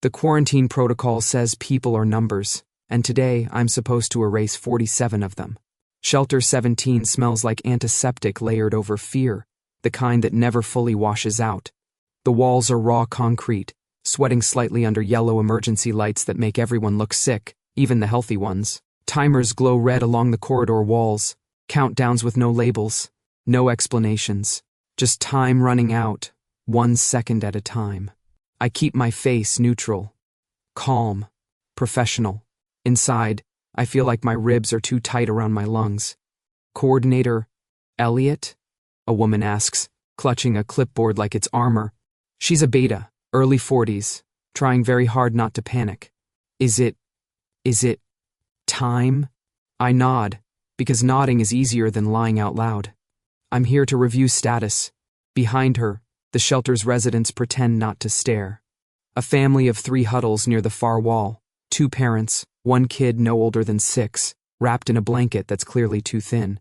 The quarantine protocol says people are numbers, and today I'm supposed to erase 47 of them. Shelter 17 smells like antiseptic layered over fear, the kind that never fully washes out. The walls are raw concrete, sweating slightly under yellow emergency lights that make everyone look sick, even the healthy ones. Timers glow red along the corridor walls, countdowns with no labels, no explanations, just time running out, 1 second at a time. I keep my face neutral, calm, professional. Inside, I feel like my ribs are too tight around my lungs. Coordinator, Elliot? A woman asks, clutching a clipboard like it's armor. She's a beta, early 40s, trying very hard not to panic. Is it time? I nod, because nodding is easier than lying out loud. I'm here to review status. Behind her, the shelter's residents pretend not to stare. A family of 3 huddles near the far wall, 2 parents, 1 kid no older than 6, wrapped in a blanket that's clearly too thin.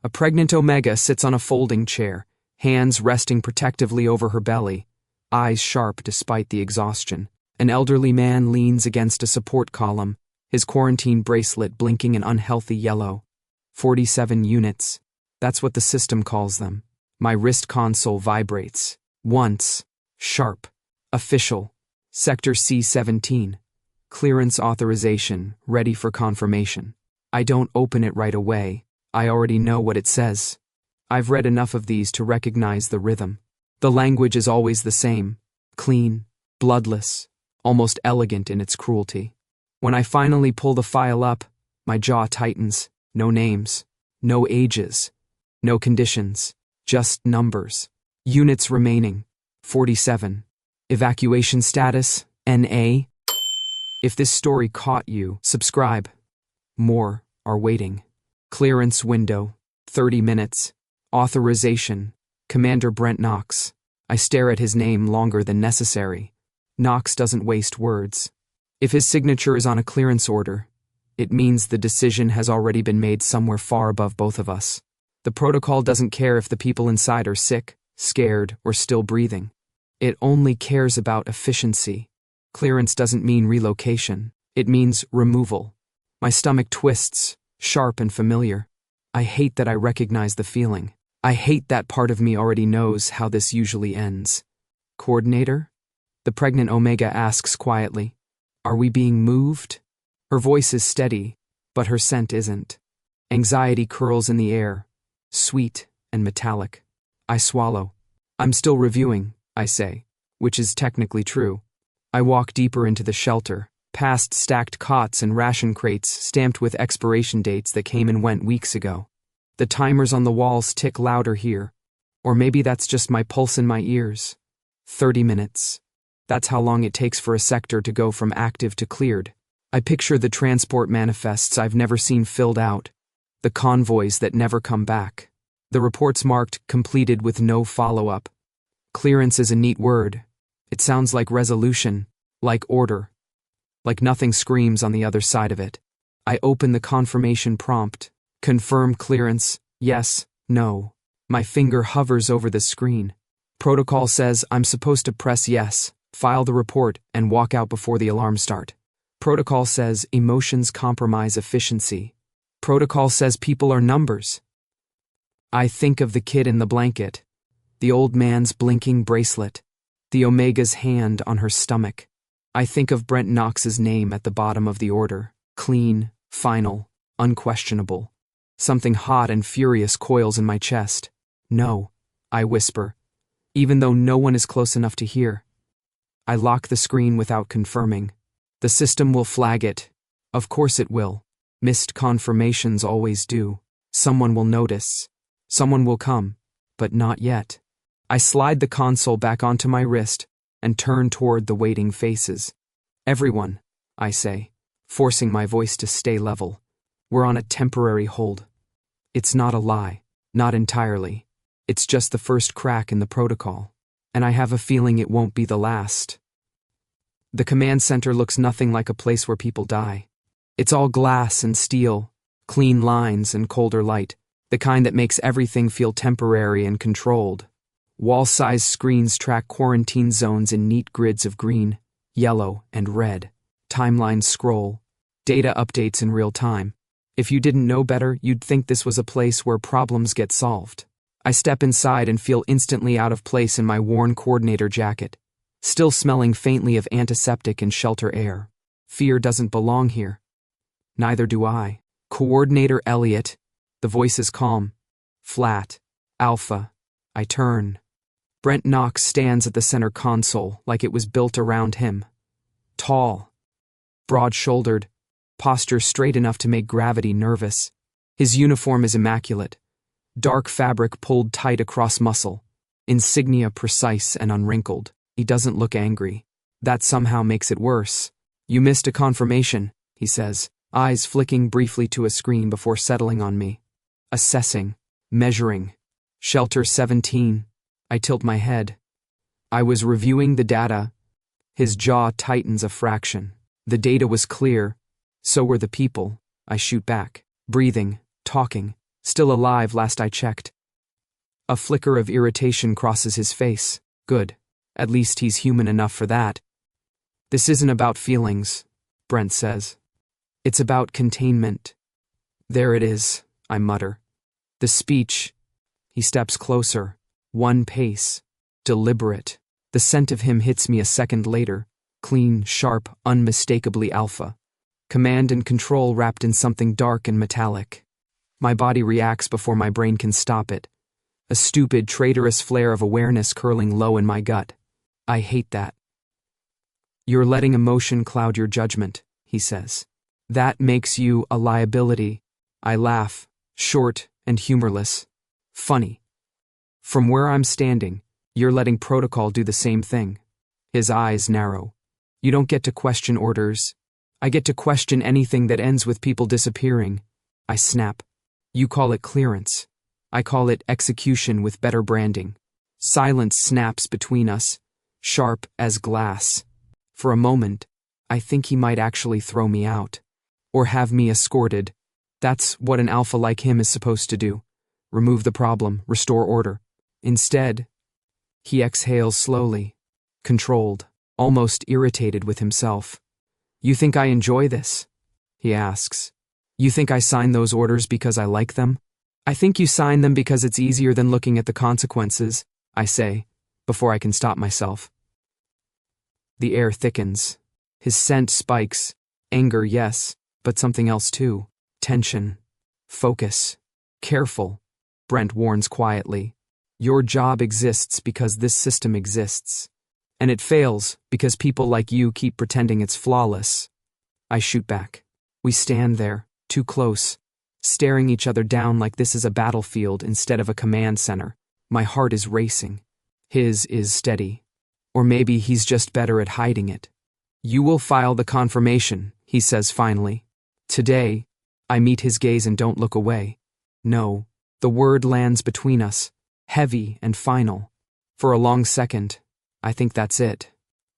A pregnant Omega sits on a folding chair, hands resting protectively over her belly, eyes sharp despite the exhaustion. An elderly man leans against a support column, his quarantine bracelet blinking an unhealthy yellow. 47 units. That's what the system calls them. My wrist console vibrates. Once. Sharp. Official. Sector C17. Clearance authorization, ready for confirmation. I don't open it right away. I already know what it says. I've read enough of these to recognize the rhythm. The language is always the same. Clean, bloodless, almost elegant in its cruelty. When I finally pull the file up, my jaw tightens. No names. No ages. No conditions. Just numbers. Units remaining. 47. Evacuation status, NA. If this story caught you, subscribe. More are waiting. Clearance window, 30 minutes. Authorization, Commander Brent Knox. I stare at his name longer than necessary. Knox doesn't waste words. If his signature is on a clearance order, it means the decision has already been made somewhere far above both of us. The protocol doesn't care if the people inside are sick, scared, or still breathing. It only cares about efficiency. Clearance doesn't mean relocation. It means removal. My stomach twists, sharp and familiar. I hate that I recognize the feeling. I hate that part of me already knows how this usually ends. Coordinator? The pregnant Omega asks quietly. Are we being moved? Her voice is steady, but her scent isn't. Anxiety curls in the air, sweet and metallic. I swallow. I'm still reviewing, I say, which is technically true. I walk deeper into the shelter, past stacked cots and ration crates stamped with expiration dates that came and went weeks ago. The timers on the walls tick louder here, or maybe that's just my pulse in my ears. 30 minutes. That's how long it takes for a sector to go from active to cleared. I picture the transport manifests I've never seen filled out, the convoys that never come back, the reports marked completed with no follow-up. Clearance is a neat word. It sounds like resolution, like order, like nothing screams on the other side of it. I open the confirmation prompt. Confirm clearance, yes, no. My finger hovers over the screen. Protocol says I'm supposed to press yes, file the report, and walk out before the alarms start. Protocol says emotions compromise efficiency. Protocol says people are numbers. I think of the kid in the blanket, the old man's blinking bracelet, the Omega's hand on her stomach. I think of Brent Knox's name at the bottom of the order. Clean, final, unquestionable. Something hot and furious coils in my chest. No, I whisper, even though no one is close enough to hear. I lock the screen without confirming. The system will flag it. Of course it will. Missed confirmations always do. Someone will notice. Someone will come, but not yet. I slide the console back onto my wrist and turn toward the waiting faces. Everyone, I say, forcing my voice to stay level. We're on a temporary hold. It's not a lie, not entirely. It's just the first crack in the protocol, and I have a feeling it won't be the last. The command center looks nothing like a place where people die. It's all glass and steel, clean lines and colder light, the kind that makes everything feel temporary and controlled. Wall-sized screens track quarantine zones in neat grids of green. yellow and red. Timelines scroll. Data updates in real time. If you didn't know better, you'd think this was a place where problems get solved. I step inside and feel instantly out of place in my worn coordinator jacket, still smelling faintly of antiseptic and shelter air. Fear doesn't belong here. Neither do I. Coordinator Elliot. The voice is calm. Flat. Alpha. I turn. Brent Knox stands at the center console like it was built around him. Tall. Broad-shouldered. Posture straight enough to make gravity nervous. His uniform is immaculate. Dark fabric pulled tight across muscle. Insignia precise and unwrinkled. He doesn't look angry. That somehow makes it worse. You missed a confirmation, he says, eyes flicking briefly to a screen before settling on me. Assessing. Measuring. Shelter 17. I tilt my head. I was reviewing the data. His jaw tightens a fraction. The data was clear. So were the people. I shoot back. Breathing. Talking. Still alive last I checked. A flicker of irritation crosses his face. Good. At least he's human enough for that. This isn't about feelings, Brent says. It's about containment. There it is, I mutter. The speech. He steps closer. One pace. Deliberate. The scent of him hits me a second later. Clean, sharp, unmistakably alpha. Command and control wrapped in something dark and metallic. My body reacts before my brain can stop it. A stupid, traitorous flare of awareness curling low in my gut. I hate that. You're letting emotion cloud your judgment, he says. That makes you a liability. I laugh, short and humorless. Funny. From where I'm standing, you're letting protocol do the same thing. His eyes narrow. You don't get to question orders. I get to question anything that ends with people disappearing. I snap. You call it clearance. I call it execution with better branding. Silence snaps between us, sharp as glass. For a moment, I think he might actually throw me out. Or have me escorted. That's what an alpha like him is supposed to do. Remove the problem, restore order. Instead, he exhales slowly, controlled, almost irritated with himself. You think I enjoy this? He asks. You think I sign those orders because I like them? I think you sign them because it's easier than looking at the consequences, I say, before I can stop myself. The air thickens. His scent spikes. Anger, yes, but something else too. Tension. Focus. Careful, Brent warns quietly. Your job exists because this system exists. And it fails because people like you keep pretending it's flawless. I shoot back. We stand there, too close, staring each other down like this is a battlefield instead of a command center. My heart is racing. His is steady. Or maybe he's just better at hiding it. You will file the confirmation, he says finally. Today, I meet his gaze and don't look away. No, the word lands between us, heavy and final. For a long second, I think that's it.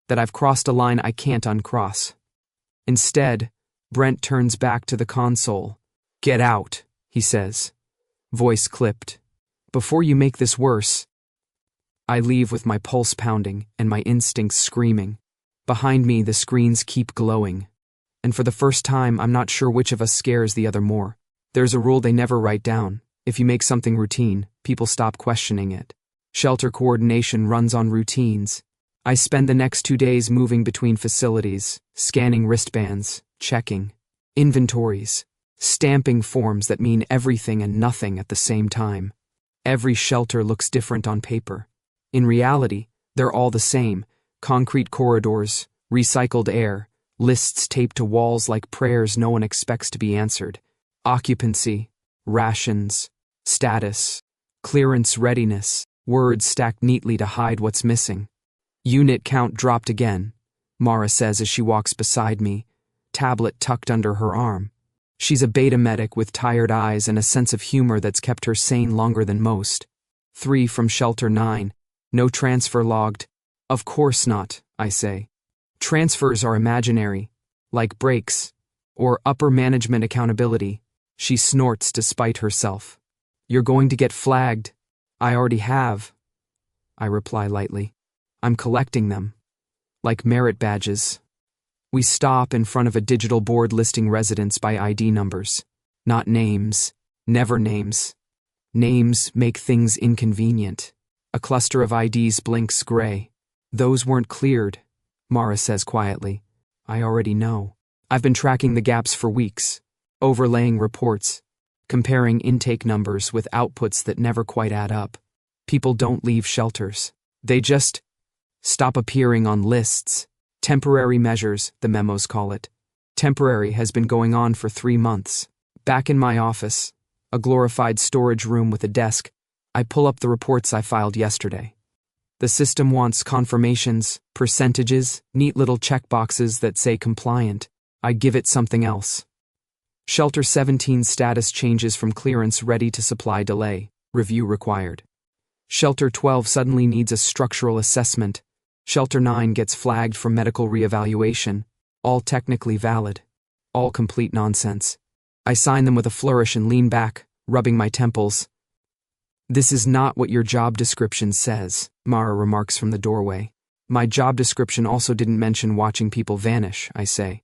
That I've crossed a line I can't uncross. Instead, Brent turns back to the console. Get out, he says. Voice clipped. Before you make this worse. I leave with my pulse pounding and my instincts screaming. Behind me, the screens keep glowing. And for the first time, I'm not sure which of us scares the other more. There's a rule they never write down. If you make something routine, people stop questioning it. Shelter coordination runs on routines. I spend the next 2 days moving between facilities, scanning wristbands, checking inventories, stamping forms that mean everything and nothing at the same time. Every shelter looks different on paper. In reality, they're all the same. Concrete corridors, recycled air, lists taped to walls like prayers no one expects to be answered. Occupancy, rations, status, clearance readiness, words stacked neatly to hide what's missing. Unit count dropped again, Mara says as she walks beside me, tablet tucked under her arm. She's a beta medic with tired eyes and a sense of humor that's kept her sane longer than most. 3 from Shelter 9. No transfer logged. Of course not, I say. Transfers are imaginary, like breaks, or upper management accountability. She snorts despite herself. You're going to get flagged. I already have. I reply lightly. I'm collecting them. like merit badges. We stop in front of a digital board listing residents by ID numbers. Not names. Never names. Names make things inconvenient. A cluster of IDs blinks gray. Those weren't cleared, Mara says quietly. I already know. I've been tracking the gaps for weeks, overlaying reports, comparing intake numbers with outputs that never quite add up. People don't leave shelters. They just stop appearing on lists. Temporary measures, the memos call it. Temporary has been going on for 3 months. Back in my office, a glorified storage room with a desk, I pull up the reports I filed yesterday. The system wants confirmations, percentages, neat little checkboxes that say compliant. I give it something else. Shelter 17 status changes from clearance ready to supply delay, review required. Shelter 12 suddenly needs a structural assessment. Shelter 9 gets flagged for medical reevaluation. All technically valid. All complete nonsense. I sign them with a flourish and lean back, rubbing my temples. This is not what your job description says, Mara remarks from the doorway. My job description also didn't mention watching people vanish, I say.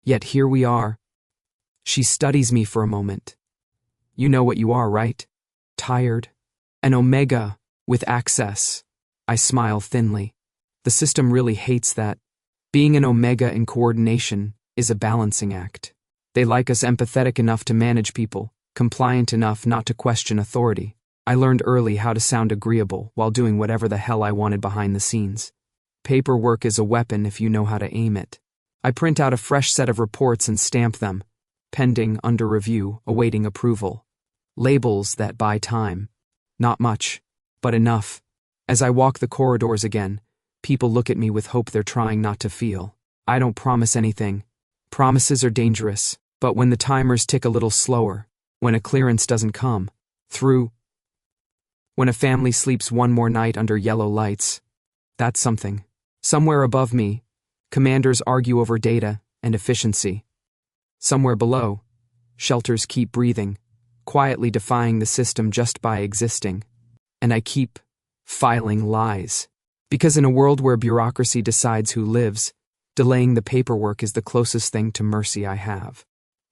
Yet here we are. She studies me for a moment. You know what you are, right? Tired. An omega, with access. I smile thinly. The system really hates that. Being an omega in coordination is a balancing act. They like us empathetic enough to manage people, compliant enough not to question authority. I learned early how to sound agreeable while doing whatever the hell I wanted behind the scenes. Paperwork is a weapon if you know how to aim it. I print out a fresh set of reports and stamp them, pending, under review, awaiting approval. Labels that buy time. Not much, but enough. As I walk the corridors again, people look at me with hope they're trying not to feel. I don't promise anything. Promises are dangerous, but when the timers tick a little slower, when a clearance doesn't come through, when a family sleeps one more night under yellow lights, that's something. Somewhere above me, commanders argue over data and efficiency. Somewhere below, shelters keep breathing, quietly defying the system just by existing. And I keep filing lies. Because in a world where bureaucracy decides who lives, delaying the paperwork is the closest thing to mercy I have.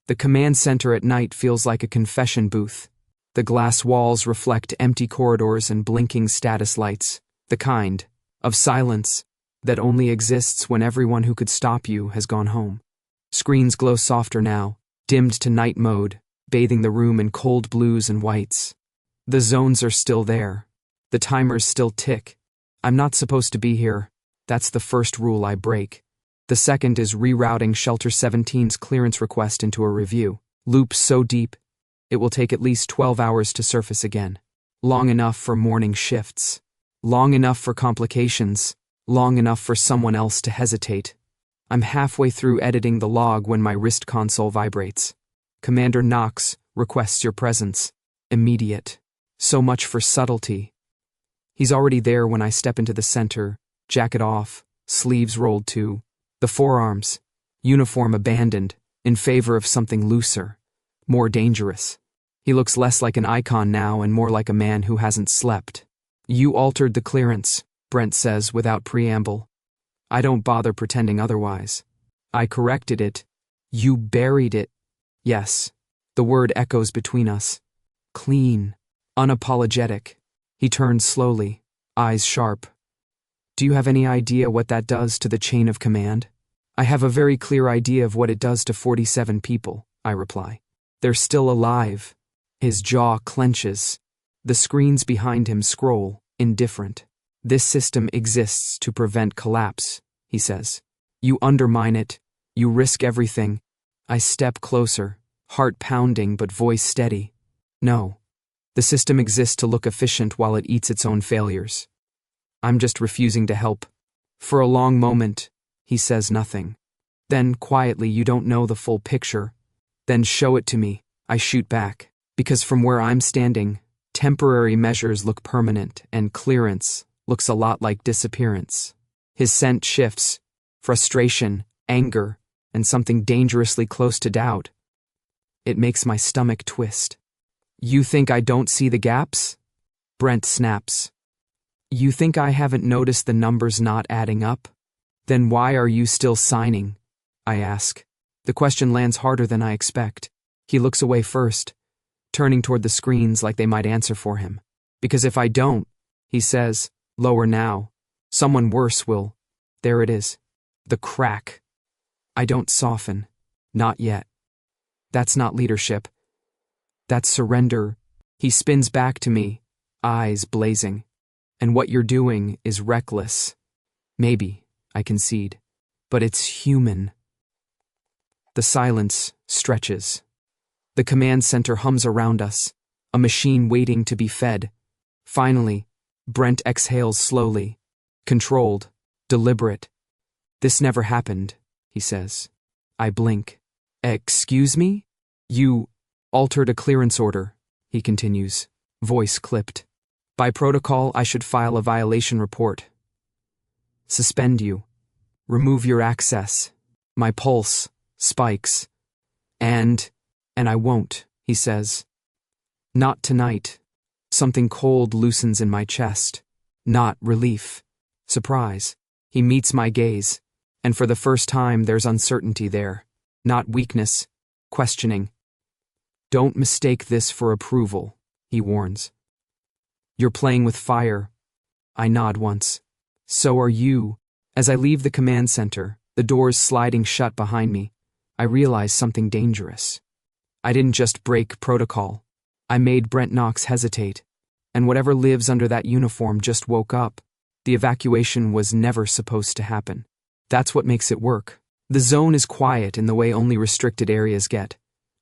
The command center at night feels like a confession booth. The glass walls reflect empty corridors and blinking status lights, the kind of silence that only exists when everyone who could stop you has gone home. Screens glow softer now, dimmed to night mode, bathing the room in cold blues and whites. The zones are still there. The timers still tick. I'm not supposed to be here. That's the first rule I break. The second is rerouting Shelter 17's clearance request into a review. Loops so deep, it will take at least 12 hours to surface again. Long enough for morning shifts. Long enough for complications. Long enough for someone else to hesitate. I'm halfway through editing the log when my wrist console vibrates. Commander Knox requests your presence. Immediate. So much for subtlety. He's already there when I step into the center, jacket off, sleeves rolled to, the forearms, uniform abandoned, in favor of something looser, more dangerous. He looks less like an icon now and more like a man who hasn't slept. You altered the clearance, Brent says without preamble. I don't bother pretending otherwise. I corrected it. You buried it. Yes. The word echoes between us. Clean. Unapologetic. He turns slowly, eyes sharp. Do you have any idea what that does to the chain of command? I have a very clear idea of what it does to 47 people, I reply. They're still alive. His jaw clenches. The screens behind him scroll, indifferent. This system exists to prevent collapse, he says. You undermine it. You risk everything. I step closer, heart pounding but voice steady. No. The system exists to look efficient while it eats its own failures. I'm just refusing to help. For a long moment, he says nothing. Then, quietly, you don't know the full picture. Then show it to me, I shoot back. Because from where I'm standing, temporary measures look permanent and clearance looks a lot like disappearance. His scent shifts, frustration, anger, and something dangerously close to doubt. It makes my stomach twist. You think I don't see the gaps? Brent snaps. You think I haven't noticed the numbers not adding up? Then why are you still signing? I ask. The question lands harder than I expect. He looks away first, turning toward the screens like they might answer for him. Because if I don't, he says, lower now. Someone worse will. There it is. The crack. I don't soften. Not yet. That's not leadership. That's surrender. He spins back to me, eyes blazing. And what you're doing is reckless. Maybe, I concede. But it's human. The silence stretches. The command center hums around us, a machine waiting to be fed. Finally, Brent exhales slowly, controlled, deliberate. This never happened, he says. I blink. Excuse me? You altered a clearance order, he continues, voice clipped. By protocol, I should file a violation report. Suspend you. Remove your access. My pulse spikes. And I won't, he says. Not tonight. Something cold loosens in my chest. Not relief. Surprise. He meets my gaze. And for the first time, there's uncertainty there. Not weakness. Questioning. Don't mistake this for approval, he warns. You're playing with fire. I nod once. So are you. As I leave the command center, the doors sliding shut behind me, I realize something dangerous. I didn't just break protocol. I made BRENT KNOX hesitate. And whatever lives under that uniform just woke up. The evacuation was never supposed to happen. That's what makes it work. The zone is quiet in the way only restricted areas get.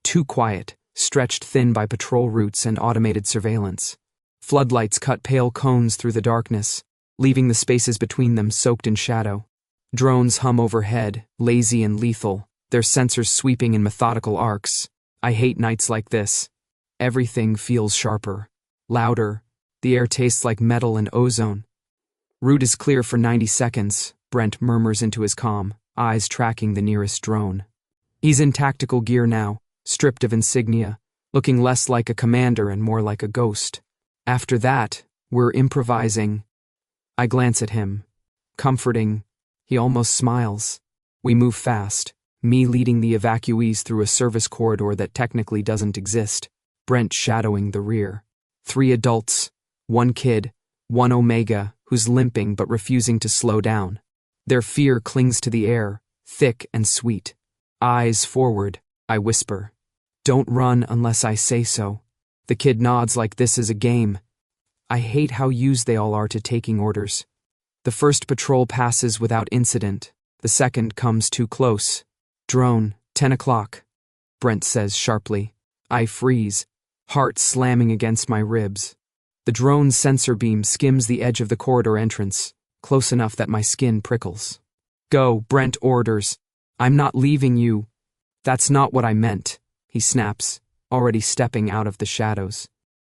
Too quiet, stretched thin by patrol routes and automated surveillance. Floodlights cut pale cones through the darkness, leaving the spaces between them soaked in shadow. Drones hum overhead, lazy and lethal, their sensors sweeping in methodical arcs. I hate nights like this. Everything feels sharper, louder. The air tastes like metal and ozone. Route is clear for 90 seconds, Brent murmurs into his comm, eyes tracking the nearest drone. He's in tactical gear now, stripped of insignia, looking less like a commander and more like a ghost. After that, we're improvising. I glance at him. Comforting. He almost smiles. We move fast, me leading the evacuees through a service corridor that technically doesn't exist, Brent shadowing the rear. 3 adults, 1 kid, 1 Omega, who's limping but refusing to slow down. Their fear clings to the air, thick and sweet. Eyes forward, I whisper. Don't run unless I say so. The kid nods like this is a game. I hate how used they all are to taking orders. The first patrol passes without incident. The second comes too close. Drone, 10 o'clock, Brent says sharply. I freeze, heart slamming against my ribs. The drone's sensor beam skims the edge of the corridor entrance, close enough that my skin prickles. Go, Brent orders. I'm not leaving you. That's not what I meant, he snaps, already stepping out of the shadows.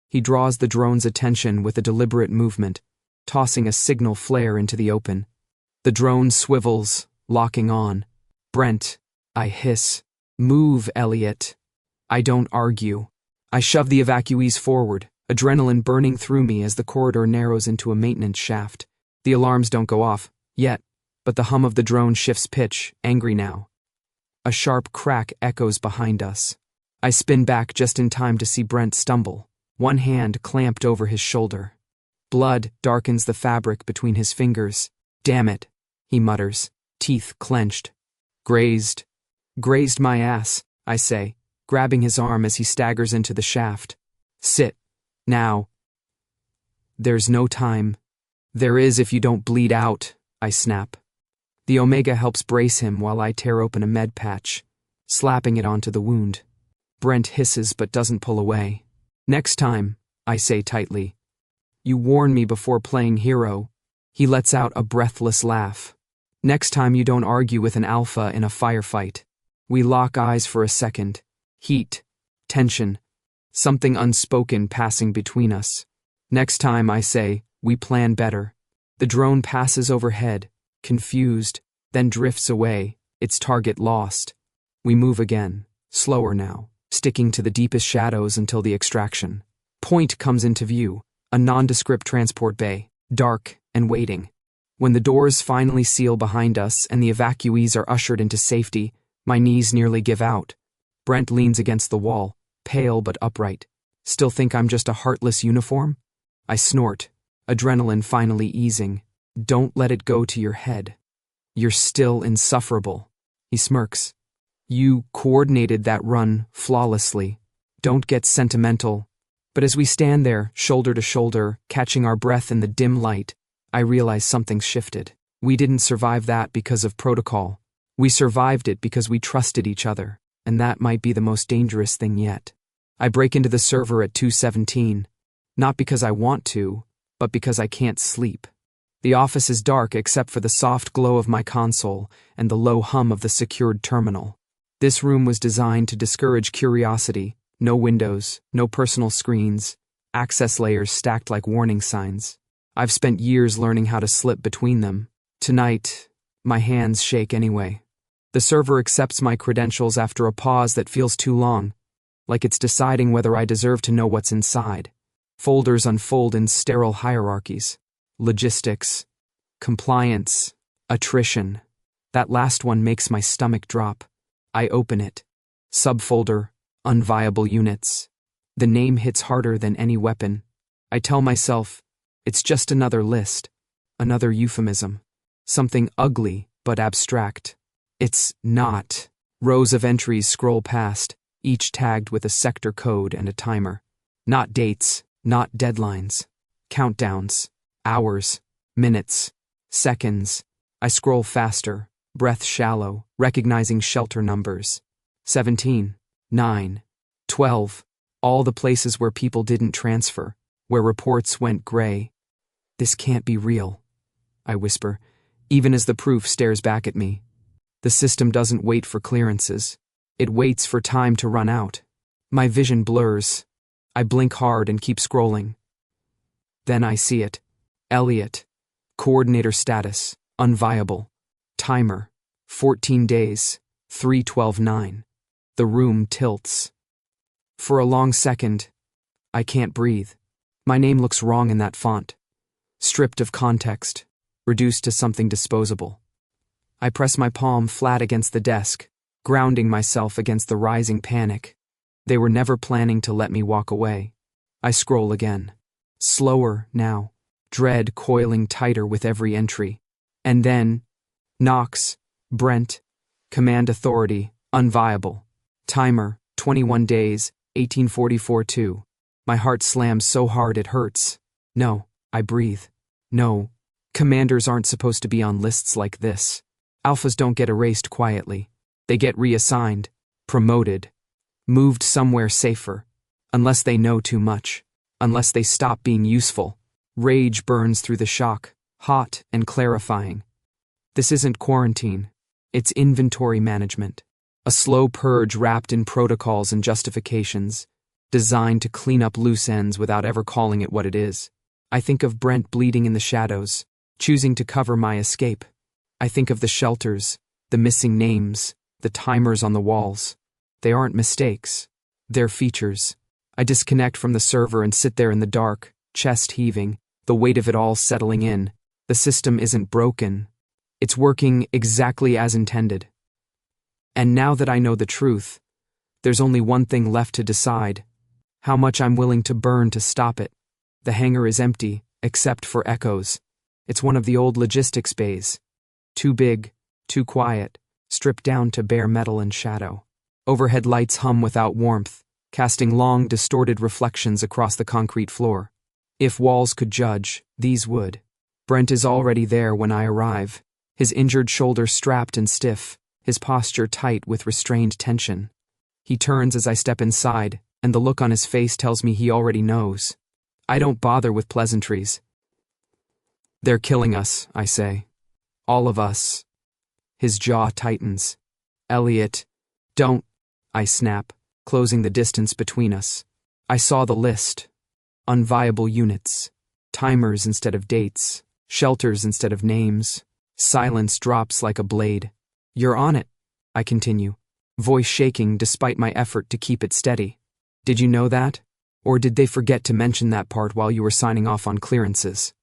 He draws the drone's attention with a deliberate movement, tossing a signal flare into the open. The drone swivels, locking on. Brent, I hiss. Move, Elliot. I don't argue. I shove the evacuees forward, adrenaline burning through me as the corridor narrows into a maintenance shaft. The alarms don't go off, yet, but the hum of the drone shifts pitch, angry now. A sharp crack echoes behind us. I spin back just in time to see Brent stumble, one hand clamped over his shoulder. Blood darkens the fabric between his fingers. Damn it, he mutters, teeth clenched. Grazed. Grazed my ass, I say, grabbing his arm as he staggers into the shaft. Sit. Now. There's no time. There is if you don't bleed out, I snap. The Omega helps brace him while I tear open a med patch, slapping it onto the wound. Brent hisses but doesn't pull away. Next time, I say tightly. You warn me before playing hero. He lets out a breathless laugh. Next time you don't argue with an alpha in a firefight. We lock eyes for a second. Heat. Tension. Something unspoken passing between us. Next time, I say, we plan better. The drone passes overhead, confused, then drifts away, its target lost. We move again, slower now, sticking to the deepest shadows until the extraction. Point comes into view, a nondescript transport bay, dark and waiting. When the doors finally seal behind us and the evacuees are ushered into safety, my knees nearly give out. Brent leans against the wall, pale but upright. Still think I'm just a heartless uniform? I snort, adrenaline finally easing. Don't let it go to your head. You're still insufferable. He smirks. You coordinated that run flawlessly. Don't get sentimental. But as we stand there, shoulder to shoulder, catching our breath in the dim light, I realize something's shifted. We didn't survive that because of protocol. We survived it because we trusted each other, and that might be the most dangerous thing yet. I break into the server at 2:17, not because I want to, but because I can't sleep. The office is dark except for the soft glow of my console and the low hum of the secured terminal. This room was designed to discourage curiosity. No windows, no personal screens, access layers stacked like warning signs. I've spent years learning how to slip between them. Tonight, my hands shake anyway. The server accepts my credentials after a pause that feels too long, like it's deciding whether I deserve to know what's inside. Folders unfold in sterile hierarchies. Logistics, compliance, attrition. That last one makes my stomach drop. I open it. Subfolder, unviable units. The name hits harder than any weapon. I tell myself, it's just another list, another euphemism, something ugly but abstract. It's not. Rows of entries scroll past, each tagged with a sector code and a timer. Not dates, not deadlines. Countdowns, hours, minutes, seconds. I scroll faster, breath shallow, recognizing shelter numbers. 17, 9, 12, all the places where people didn't transfer, where reports went gray. This can't be real, I whisper, even as the proof stares back at me. The system doesn't wait for clearances. It waits for time to run out. My vision blurs. I blink hard and keep scrolling. Then I see it. Elliot. Coordinator status. Unviable. Timer. 14 days. 3:12:9. The room tilts. For a long second, I can't breathe. My name looks wrong in that font. Stripped of context. Reduced to something disposable. I press my palm flat against the desk, grounding myself against the rising panic. They were never planning to let me walk away. I scroll again. Slower now, dread coiling tighter with every entry. And then, Knox, Brent, command authority, unviable. Timer, 21 days, 1844-2. My heart slams so hard it hurts. No, I breathe. No, commanders aren't supposed to be on lists like this. Alphas don't get erased quietly. They get reassigned, promoted, moved somewhere safer. Unless they know too much. Unless they stop being useful. Rage burns through the shock, hot and clarifying. This isn't quarantine. It's inventory management. A slow purge wrapped in protocols and justifications, designed to clean up loose ends without ever calling it what it is. I think of Brent bleeding in the shadows, choosing to cover my escape. I think of the shelters, the missing names, the timers on the walls. They aren't mistakes. They're features. I disconnect from the server and sit there in the dark, chest heaving, the weight of it all settling in. The system isn't broken. It's working exactly as intended. And now that I know the truth, there's only one thing left to decide: how much I'm willing to burn to stop it. The hangar is empty, except for echoes. It's one of the old logistics bays. Too big, too quiet, stripped down to bare metal and shadow. Overhead lights hum without warmth, casting long, distorted reflections across the concrete floor. If walls could judge, these would. Brent is already there when I arrive, his injured shoulder strapped and stiff, his posture tight with restrained tension. He turns as I step inside, and the look on his face tells me he already knows. I don't bother with pleasantries. They're killing us, I say. All of us. His jaw tightens. Elliot, don't, I snap, closing the distance between us. I saw the list. Unviable units. Timers instead of dates. Shelters instead of names. Silence drops like a blade. You're on it, I continue, voice shaking despite my effort to keep it steady. Did you know that? Or did they forget to mention that part while you were signing off on clearances?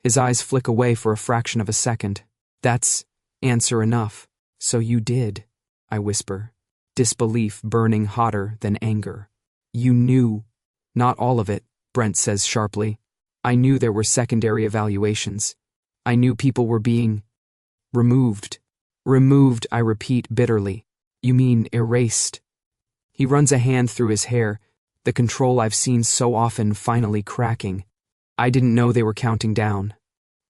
His eyes flick away for a fraction of a second. That's answer enough. So you did, I whisper, disbelief burning hotter than anger. You knew. Not all of it, Brent says sharply. I knew there were secondary evaluations. I knew people were being removed. Removed, I repeat bitterly. You mean erased? He runs a hand through his hair, the control I've seen so often finally cracking. I didn't know they were counting down.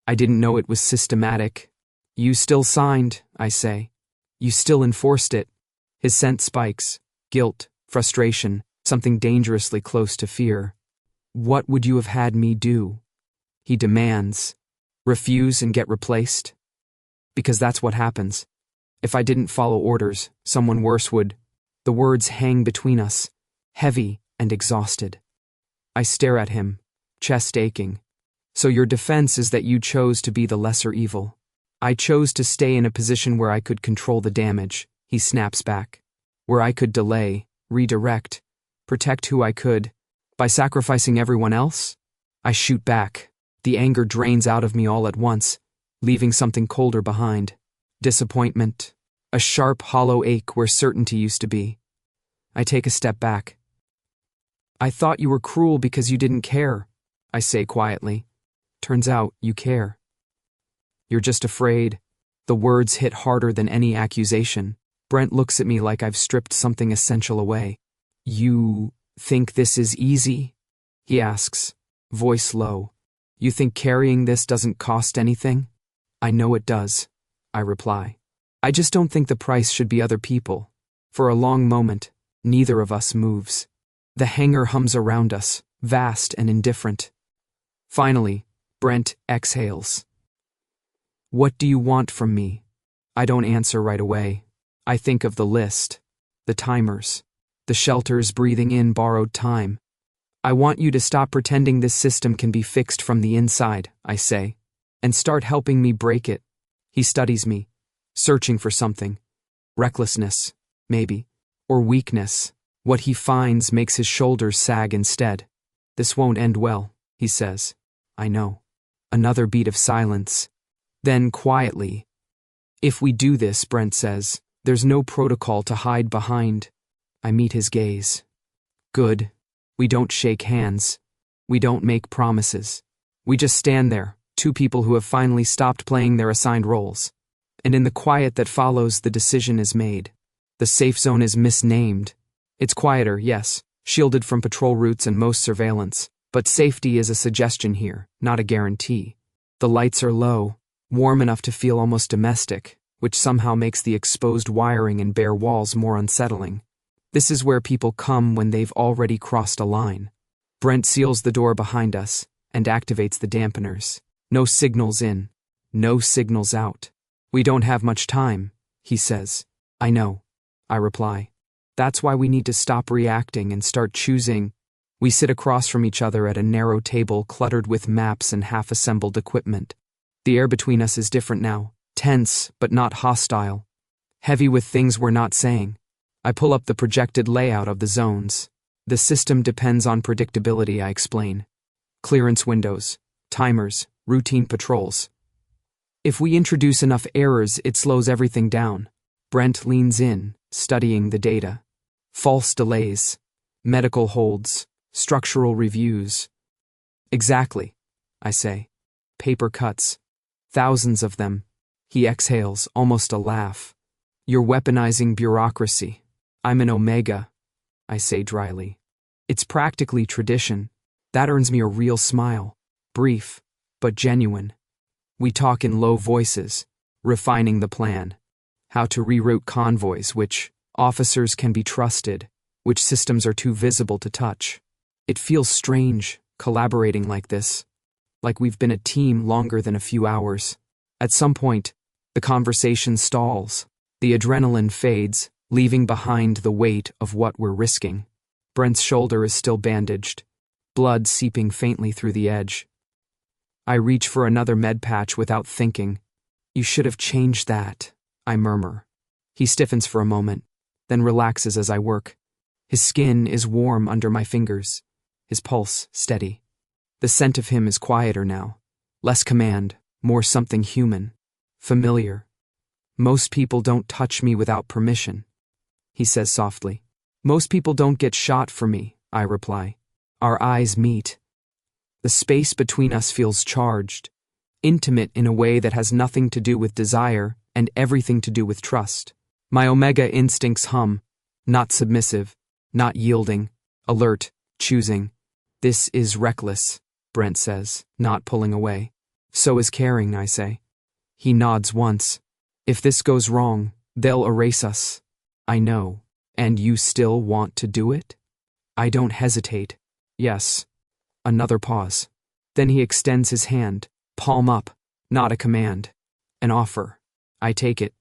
I didn't know it was systematic. You still signed, I say. You still enforced it. His scent spikes. Guilt, frustration, something dangerously close to fear. What would you have had me do? He demands. Refuse and get replaced? Because that's what happens. If I didn't follow orders, someone worse would. The words hang between us, heavy and exhausted. I stare at him, chest aching. So your defense is that you chose to be the lesser evil. I chose to stay in a position where I could control the damage, he snaps back. Where I could delay, redirect, protect who I could. By sacrificing everyone else? I shoot back. The anger drains out of me all at once, leaving something colder behind. Disappointment. A sharp, hollow ache where certainty used to be. I take a step back. I thought you were cruel because you didn't care, I say quietly. Turns out you care. You're just afraid. The words hit harder than any accusation. Brent looks at me like I've stripped something essential away. You think this is easy? He asks, voice low. You think carrying this doesn't cost anything? I know it does, I reply. I just don't think the price should be other people. For a long moment, neither of us moves. The hangar hums around us, vast and indifferent. Finally, Brent exhales. What do you want from me? I don't answer right away. I think of the list, the timers, the shelters breathing in borrowed time. I want you to stop pretending this system can be fixed from the inside, I say, and start helping me break it. He studies me, searching for something. Recklessness, maybe, or weakness. What he finds makes his shoulders sag instead. This won't end well, he says. I know. Another beat of silence. Then quietly, if we do this, Brent says, there's no protocol to hide behind. I meet his gaze. Good. We don't shake hands. We don't make promises. We just stand there, two people who have finally stopped playing their assigned roles. And in the quiet that follows, the decision is made. The safe zone is misnamed. It's quieter, yes, shielded from patrol routes and most surveillance, but safety is a suggestion here, not a guarantee. The lights are low, warm enough to feel almost domestic, which somehow makes the exposed wiring and bare walls more unsettling. This is where people come when they've already crossed a line. Brent seals the door behind us and activates the dampeners. No signals in, no signals out. We don't have much time, he says. I know, I reply. That's why we need to stop reacting and start choosing. We sit across from each other at a narrow table cluttered with maps and half-assembled equipment. The air between us is different now, tense but not hostile, heavy with things we're not saying. I pull up the projected layout of the zones. The system depends on predictability, I explain. Clearance windows, timers, routine patrols. If we introduce enough errors, it slows everything down. Brent leans in, studying the data. False delays, medical holds, structural reviews. Exactly, I say. Paper cuts. Thousands of them. He exhales, almost a laugh. You're weaponizing bureaucracy. I'm an omega, I say dryly. It's practically tradition. That earns me a real smile. Brief, but genuine. We talk in low voices, refining the plan. How to reroute convoys, which officers can be trusted, which systems are too visible to touch. It feels strange, collaborating like this. Like we've been a team longer than a few hours. At some point, the conversation stalls. The adrenaline fades, leaving behind the weight of what we're risking. Brent's shoulder is still bandaged, blood seeping faintly through the edge. I reach for another med patch without thinking. You should have changed that, I murmur. He stiffens for a moment, then relaxes as I work. His skin is warm under my fingers, his pulse steady. The scent of him is quieter now, Less command, more something human. Familiar. Most people don't touch me without permission, he says softly. Most people don't get shot for me, I reply. Our eyes meet. The space between us feels charged, intimate in a way that has nothing to do with desire and everything to do with trust. My omega instincts hum, not submissive, not yielding, alert, choosing. This is reckless, Brent says, not pulling away. So is caring, I say. He nods once. If this goes wrong, they'll erase us. I know. And you still want to do it? I don't hesitate. Yes. Another pause. Then he extends his hand, palm up, not a command. An offer. I take it.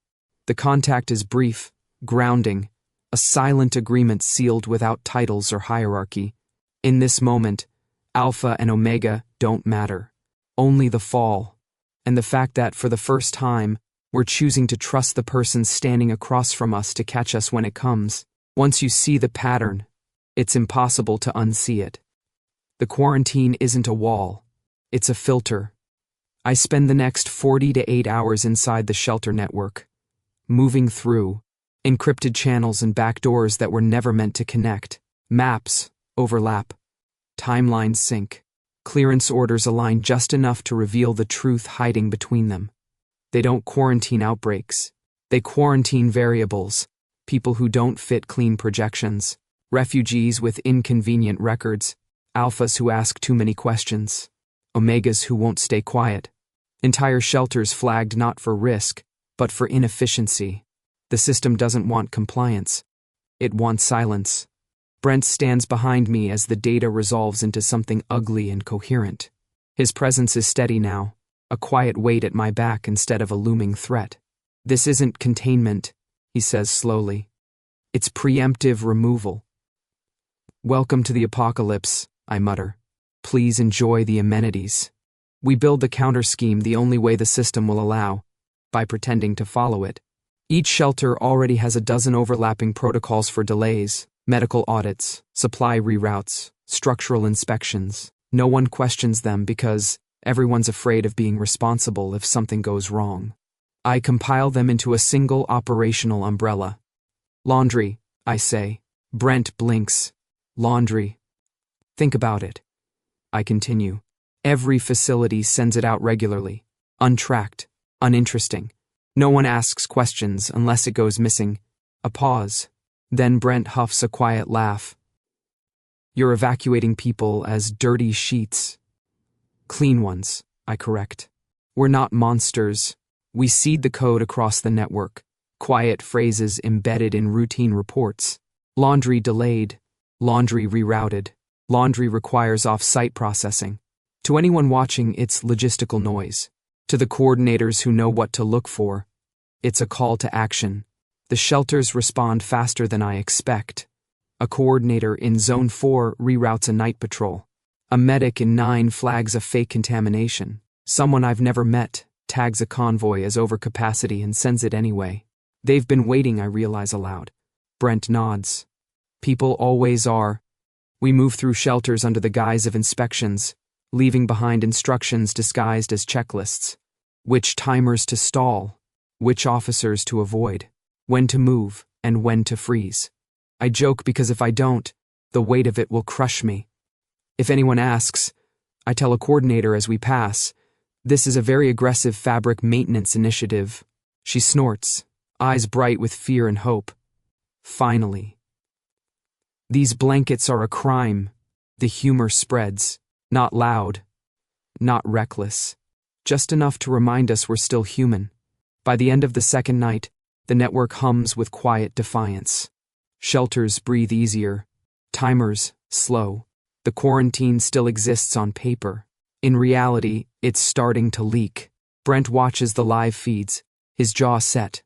The contact is brief, grounding, a silent agreement sealed without titles or hierarchy. In this moment, Alpha and Omega don't matter. Only the fall. And the fact that, for the first time, we're choosing to trust the person standing across from us to catch us when it comes. Once you see the pattern, it's impossible to unsee it. The quarantine isn't a wall. It's a filter. I spend the next 40 to 8 hours inside the shelter network, moving through encrypted channels and backdoors that were never meant to connect. Maps overlap. Timelines sync. Clearance orders align just enough to reveal the truth hiding between them. They don't quarantine outbreaks. They quarantine variables, people who don't fit clean projections, refugees with inconvenient records, alphas who ask too many questions, omegas who won't stay quiet. Entire shelters flagged not for risk, but for inefficiency. The system doesn't want compliance. It wants silence. Brent stands behind me as the data resolves into something ugly and coherent. His presence is steady now, a quiet weight at my back instead of a looming threat. This isn't containment, he says slowly. It's preemptive removal. Welcome to the apocalypse, I mutter. Please enjoy the amenities. We build the counter scheme the only way the system will allow, by pretending to follow it. Each shelter already has a dozen overlapping protocols for delays, medical audits, supply reroutes, structural inspections. No one questions them because everyone's afraid of being responsible if something goes wrong. I compile them into a single operational umbrella. Laundry, I say. Brent blinks. Laundry. Think about it. I continue. Every facility sends it out regularly, untracked, uninteresting. No one asks questions unless it goes missing. A pause. Then Brent huffs a quiet laugh. You're evacuating people as dirty sheets. Clean ones, I correct. We're not monsters. We seed the code across the network. Quiet phrases embedded in routine reports. Laundry delayed. Laundry rerouted. Laundry requires off-site processing. To anyone watching, it's logistical noise. To the coordinators who know what to look for, it's a call to action. The shelters respond faster than I expect. A coordinator in Zone 4 reroutes a night patrol. A medic in 9 flags a fake contamination. Someone I've never met tags a convoy as overcapacity and sends it anyway. They've been waiting, I realize aloud. Brent nods. People always are. We move through shelters under the guise of inspections, leaving behind instructions disguised as checklists. Which timers to stall, which officers to avoid, when to move, and when to freeze. I joke because if I don't, the weight of it will crush me. If anyone asks, I tell a coordinator as we pass, this is a very aggressive fabric maintenance initiative. She snorts, eyes bright with fear and hope. Finally. These blankets are a crime. The humor spreads, not loud, not reckless, just enough to remind us we're still human. By the end of the second night, the network hums with quiet defiance. Shelters breathe easier. Timers slow. The quarantine still exists on paper. In reality, it's starting to leak. Brent watches the live feeds, his jaw set.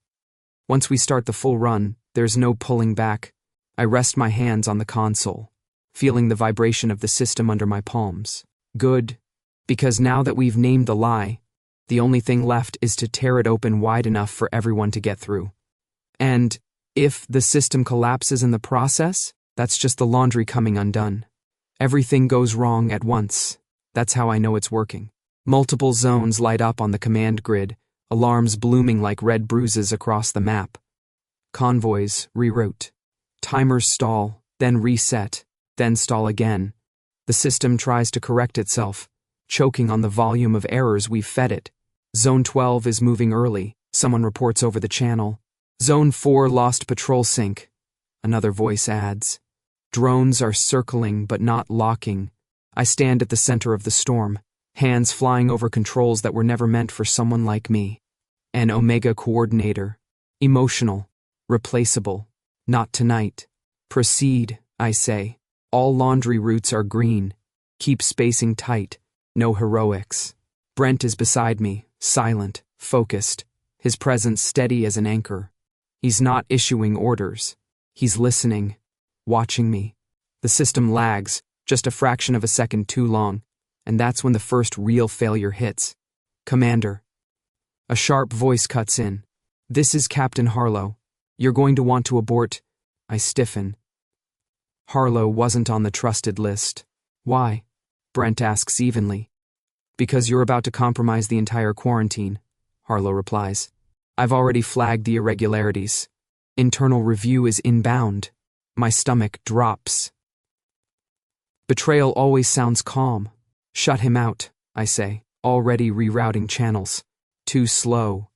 Once we start the full run, there's no pulling back. I rest my hands on the console, feeling the vibration of the system under my palms. Good, because now that we've named the lie, the only thing left is to tear it open wide enough for everyone to get through. And if the system collapses in the process, that's just the laundry coming undone. Everything goes wrong at once. That's how I know it's working. Multiple zones light up on the command grid, alarms blooming like red bruises across the map. Convoys reroute. Timers stall, then reset, then stall again. The system tries to correct itself, choking on the volume of errors we've fed it. Zone 12 is moving early, someone reports over the channel. Zone 4 lost patrol sync, another voice adds. Drones are circling but not locking. I stand at the center of the storm, hands flying over controls that were never meant for someone like me. An Omega coordinator. Emotional. Replaceable. Not tonight. Proceed, I say. All laundry routes are green. Keep spacing tight. No heroics. Brent is beside me, silent, focused, his presence steady as an anchor. He's not issuing orders. He's listening, watching me. The system lags, just a fraction of a second too long, and that's when the first real failure hits. Commander. A sharp voice cuts in. This is Captain Harlow. You're going to want to abort. I stiffen. Harlow wasn't on the trusted list. Why? Brent asks evenly. Because you're about to compromise the entire quarantine, Harlow replies. I've already flagged the irregularities. Internal review is inbound. My stomach drops. Betrayal always sounds calm. Shut him out, I say, already rerouting channels. Too slow.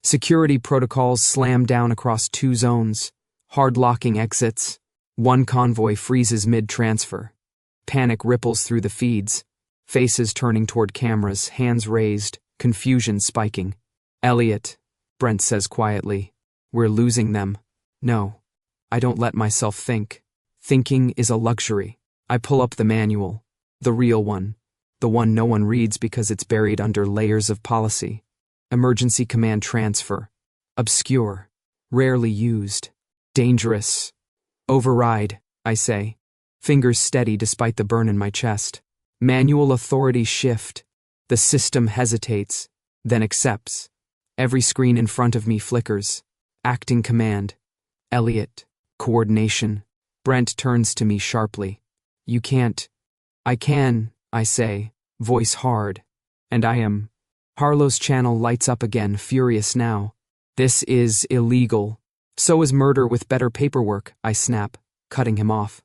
Security protocols slam down across 2 zones. Hard-locking exits. One convoy freezes mid-transfer. Panic ripples through the feeds. Faces turning toward cameras, hands raised, confusion spiking. Elliot, Brent says quietly. We're losing them. No, I don't let myself think. Thinking is a luxury. I pull up the manual. The real one. The one no one reads because it's buried under layers of policy. Emergency command transfer. Obscure. Rarely used. Dangerous. Override, I say. Fingers steady despite the burn in my chest. Manual authority shift. The system hesitates, then accepts. Every screen in front of me flickers. Acting command. Elliot. Coordination. Brent turns to me sharply. You can't. I can, I say, voice hard. And I am. Harlow's channel lights up again, furious now. This is illegal. So is murder with better paperwork, I snap, cutting him off.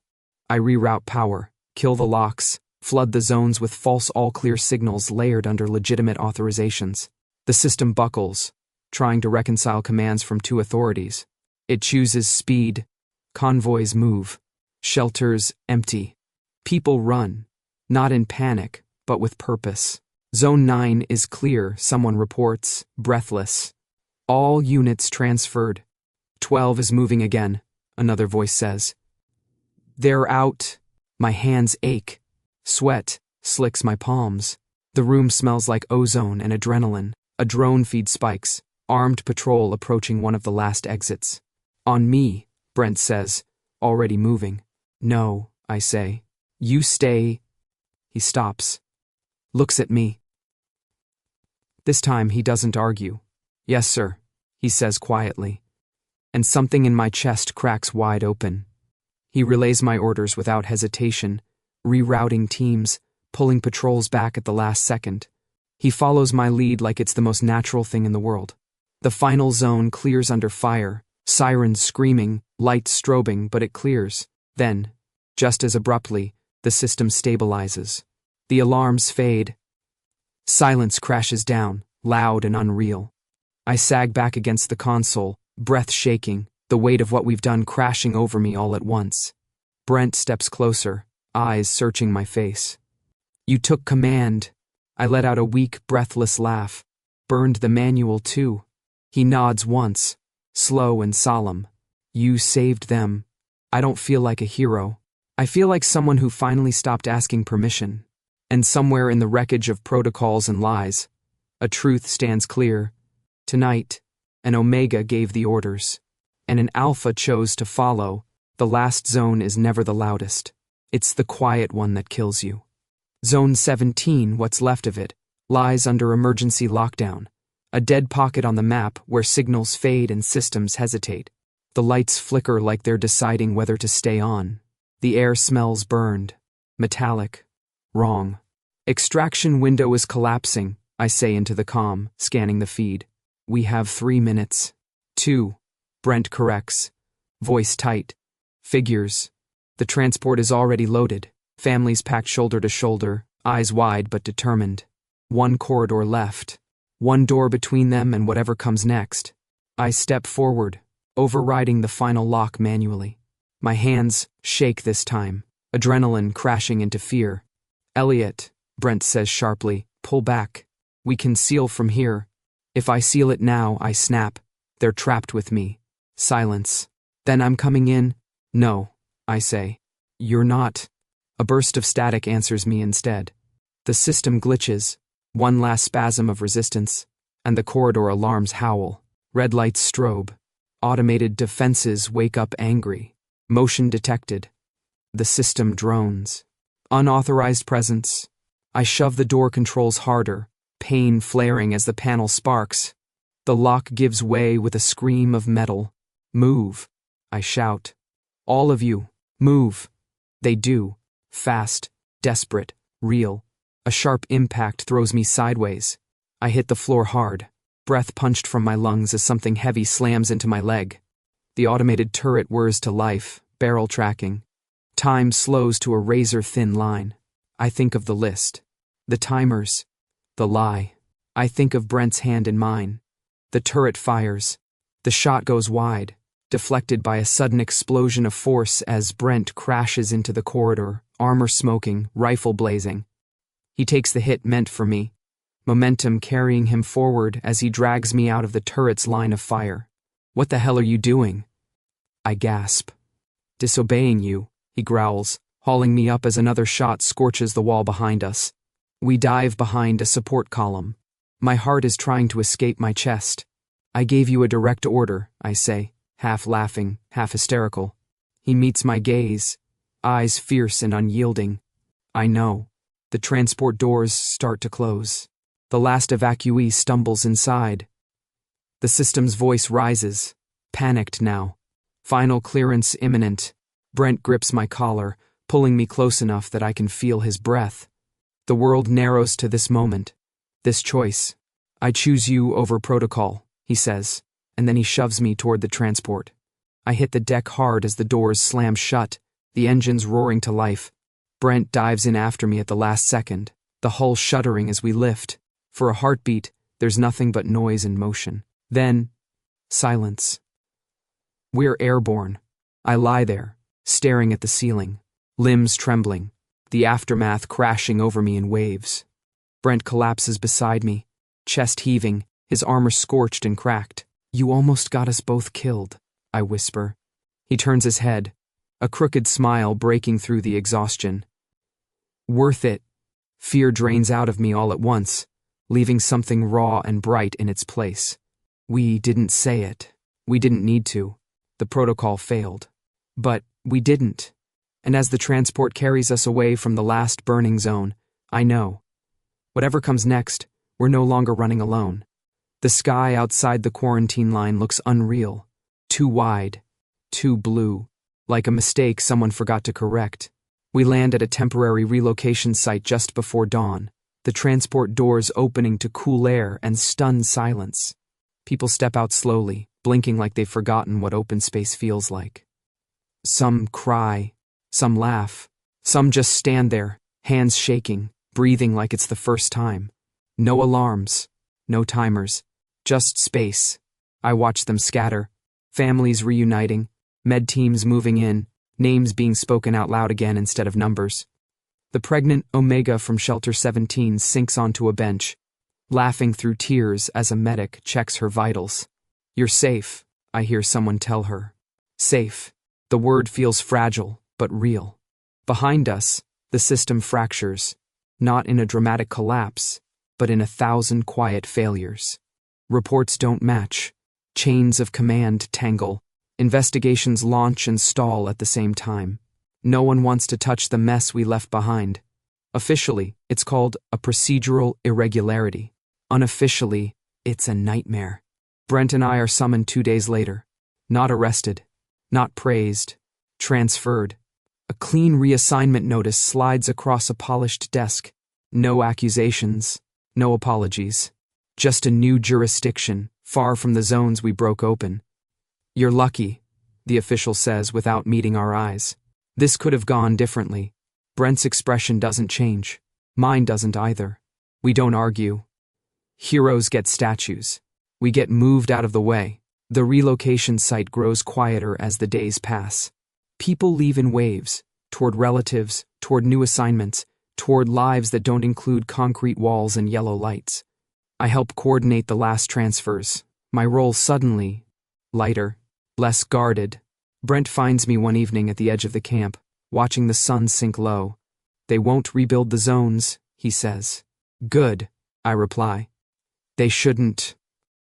I reroute power, kill the locks, flood the zones with false all-clear signals layered under legitimate authorizations. The system buckles, trying to reconcile commands from 2 authorities. It chooses speed. Convoys move. Shelters empty. People run, not in panic, but with purpose. Zone 9 is clear, someone reports, breathless. All units transferred. 12 is moving again, another voice says. They're out. My hands ache. Sweat slicks my palms. The room smells like ozone and adrenaline. A drone feed spikes. Armed patrol approaching one of the last exits. On me, Brent says, already moving. No, I say. You stay. He stops. Looks at me. This time he doesn't argue. Yes, sir, he says quietly. And something in my chest cracks wide open. He relays my orders without hesitation, rerouting teams, pulling patrols back at the last second. He follows my lead like it's the most natural thing in the world. The final zone clears under fire, sirens screaming, lights strobing, but it clears. Then, just as abruptly, the system stabilizes. The alarms fade. Silence crashes down, loud and unreal. I sag back against the console, breath shaking, the weight of what we've done crashing over me all at once. Brent steps closer, eyes searching my face. You took command. I let out a weak, breathless laugh. Burned the manual too. He nods once, slow and solemn. You saved them. I don't feel like a hero. I feel like someone who finally stopped asking permission. And somewhere in the wreckage of protocols and lies, a truth stands clear. Tonight, an Omega gave the orders, and an Alpha chose to follow. The last zone is never the loudest. It's the quiet one that kills you. Zone 17, what's left of it, lies under emergency lockdown, a dead pocket on the map where signals fade and systems hesitate. The lights flicker like they're deciding whether to stay on. The air smells burned, metallic, wrong. Extraction window is collapsing, I say into the comm, scanning the feed. We have 3 minutes. 2. Brent corrects. Voice tight. Figures. The transport is already loaded. Families packed shoulder to shoulder, eyes wide but determined. 1 corridor left. 1 door between them and whatever comes next. I step forward, overriding the final lock manually. My hands shake this time, adrenaline crashing into fear. Elliot, Brent says sharply, pull back. We can seal from here. If I seal it now, I snap. They're trapped with me. Silence. Then I'm coming in. No, I say. You're not. A burst of static answers me instead. The system glitches. 1 last spasm of resistance, and the corridor alarms howl. Red lights strobe. Automated defenses wake up angry. Motion detected. The system drones. Unauthorized presence. I shove the door controls harder, pain flaring as the panel sparks. The lock gives way with a scream of metal. Move, I shout. All of you, move. They do. Fast, desperate, real. A sharp impact throws me sideways. I hit the floor hard, breath punched from my lungs as something heavy slams into my leg. The automated turret whirs to life, barrel tracking. Time slows to a razor-thin line. I think of the list. The timers. The lie. I think of Brent's hand in mine. The turret fires. The shot goes wide, deflected by a sudden explosion of force as Brent crashes into the corridor, armor smoking, rifle blazing. He takes the hit meant for me, momentum carrying him forward as he drags me out of the turret's line of fire. What the hell are you doing? I gasp. Disobeying you, he growls, hauling me up as another shot scorches the wall behind us. We dive behind a support column. My heart is trying to escape my chest. I gave you a direct order, I say, half laughing, half hysterical. He meets my gaze, eyes fierce and unyielding. I know. The transport doors start to close. The last evacuee stumbles inside. The system's voice rises, panicked now. Final clearance imminent. Brent grips my collar, pulling me close enough that I can feel his breath. The world narrows to this moment, this choice. I choose you over protocol, he says, and then he shoves me toward the transport. I hit the deck hard as the doors slam shut, the engines roaring to life. Brent dives in after me at the last second, the hull shuddering as we lift. For a heartbeat, there's nothing but noise and motion. Then, silence. We're airborne. I lie there, staring at the ceiling, limbs trembling, the aftermath crashing over me in waves. Brent collapses beside me, chest heaving, his armor scorched and cracked. You almost got us both killed, I whisper. He turns his head, a crooked smile breaking through the exhaustion. Worth it. Fear drains out of me all at once, leaving something raw and bright in its place. We didn't say it. We didn't need to. The protocol failed. But we didn't. And as the transport carries us away from the last burning zone, I know. Whatever comes next, we're no longer running alone. The sky outside the quarantine line looks unreal. Too wide. Too blue. Like a mistake someone forgot to correct. We land at a temporary relocation site just before dawn, the transport doors opening to cool air and stunned silence. People step out slowly, blinking like they've forgotten what open space feels like. Some cry, some laugh, some just stand there, hands shaking, breathing like it's the first time. No alarms, no timers, just space. I watch them scatter, families reuniting, med teams moving in, names being spoken out loud again instead of numbers. The pregnant Omega from Shelter 17 sinks onto a bench, laughing through tears as a medic checks her vitals. You're safe, I hear someone tell her. Safe. The word feels fragile, but real. Behind us, the system fractures, not in a dramatic collapse, but in 1,000 quiet failures. Reports don't match. Chains of command tangle. Investigations launch and stall at the same time. No one wants to touch the mess we left behind. Officially, it's called a procedural irregularity. Unofficially, it's a nightmare. Brent and I are summoned 2 days later. Not arrested. Not praised. Transferred. A clean reassignment notice slides across a polished desk. No accusations, no apologies. Just a new jurisdiction, far from the zones we broke open. You're lucky, the official says without meeting our eyes. This could have gone differently. Brent's expression doesn't change. Mine doesn't either. We don't argue. Heroes get statues. We get moved out of the way. The relocation site grows quieter as the days pass. People leave in waves, toward relatives, toward new assignments, toward lives that don't include concrete walls and yellow lights. I help coordinate the last transfers. My role suddenly lighter, less guarded. Brent finds me one evening at the edge of the camp, watching the sun sink low. They won't rebuild the zones, he says. Good, I reply. They shouldn't.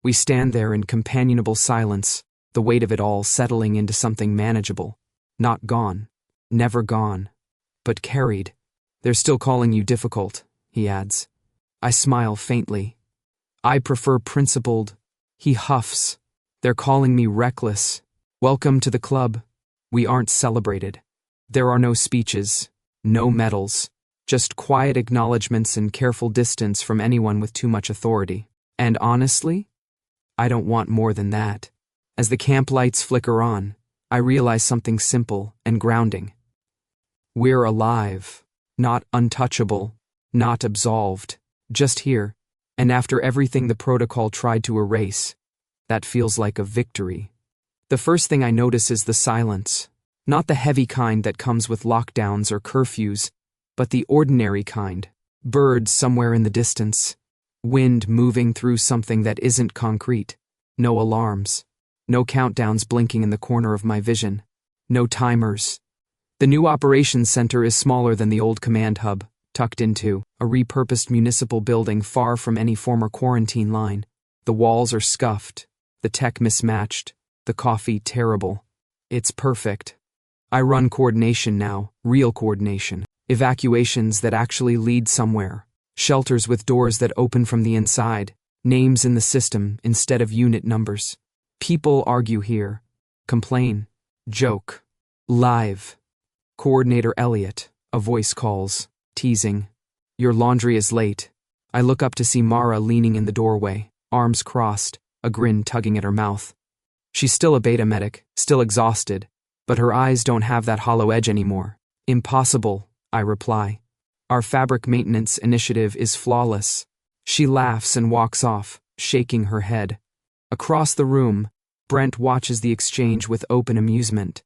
We stand there in companionable silence, the weight of it all settling into something manageable. Not gone. Never gone. But carried. They're still calling you difficult, he adds. I smile faintly. I prefer principled. He huffs. They're calling me reckless. Welcome to the club. We aren't celebrated. There are no speeches, no medals, just quiet acknowledgments and careful distance from anyone with too much authority. And honestly, I don't want more than that. As the camp lights flicker on, I realize something simple and grounding. We're alive, not untouchable, not absolved, just here, and after everything the protocol tried to erase, that feels like a victory. The first thing I notice is the silence, not the heavy kind that comes with lockdowns or curfews, but the ordinary kind. Birds somewhere in the distance, wind moving through something that isn't concrete, no alarms, no countdowns blinking in the corner of my vision, no timers. The new operations center is smaller than the old command hub, tucked into a repurposed municipal building far from any former quarantine line. The walls are scuffed, the tech mismatched, the coffee terrible. It's perfect. I run coordination now, real coordination. Evacuations that actually lead somewhere. Shelters with doors that open from the inside. Names in the system instead of unit numbers. People argue here. Complain. Joke. Live. Coordinator Elliot, a voice calls, teasing. Your laundry is late. I look up to see Mara leaning in the doorway, arms crossed, a grin tugging at her mouth. She's still a beta medic, still exhausted, but her eyes don't have that hollow edge anymore. Impossible, I reply. Our fabric maintenance initiative is flawless. She laughs and walks off, shaking her head. Across the room, Brent watches the exchange with open amusement.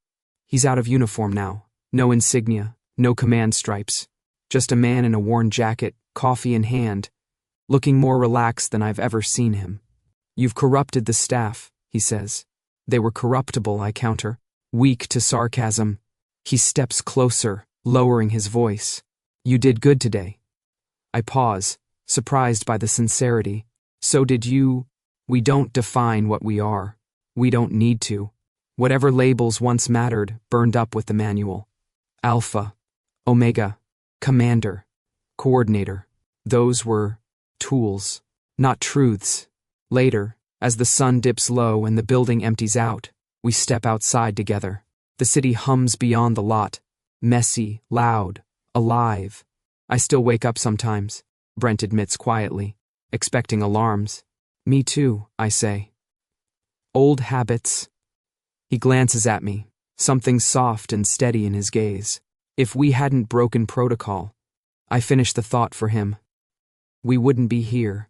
He's out of uniform now. No insignia, no command stripes. Just a man in a worn jacket, coffee in hand, looking more relaxed than I've ever seen him. You've corrupted the staff, he says. They were corruptible, I counter, weak to sarcasm. He steps closer, lowering his voice. You did good today. I pause, surprised by the sincerity. So did you. We don't define what we are. We don't need to. Whatever labels once mattered burned up with the manual. Alpha, Omega, Commander, Coordinator. Those were tools, not truths. Later, as the sun dips low and the building empties out, we step outside together. The city hums beyond the lot, messy, loud, alive. I still wake up sometimes, Brent admits quietly, expecting alarms. Me too, I say. Old habits. He glances at me, something soft and steady in his gaze. If we hadn't broken protocol, I finish the thought for him. We wouldn't be here.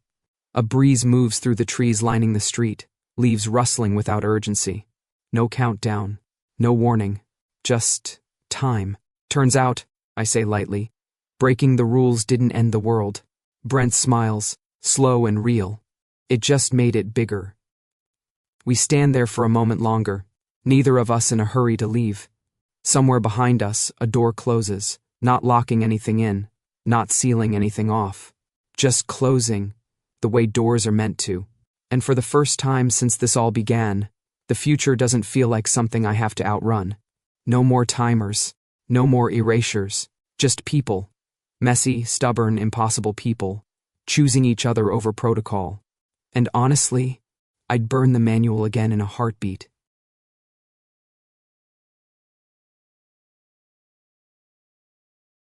A breeze moves through the trees lining the street, leaves rustling without urgency. No countdown, no warning, just time. Turns out, I say lightly, breaking the rules didn't end the world. Brent smiles, slow and real. It just made it bigger. We stand there for a moment longer, neither of us in a hurry to leave. Somewhere behind us, a door closes, not locking anything in, not sealing anything off. Just closing, the way doors are meant to. And for the first time since this all began, the future doesn't feel like something I have to outrun. No more timers, no more erasures, just people. Messy, stubborn, impossible people, choosing each other over protocol. And honestly, I'd burn the manual again in a heartbeat.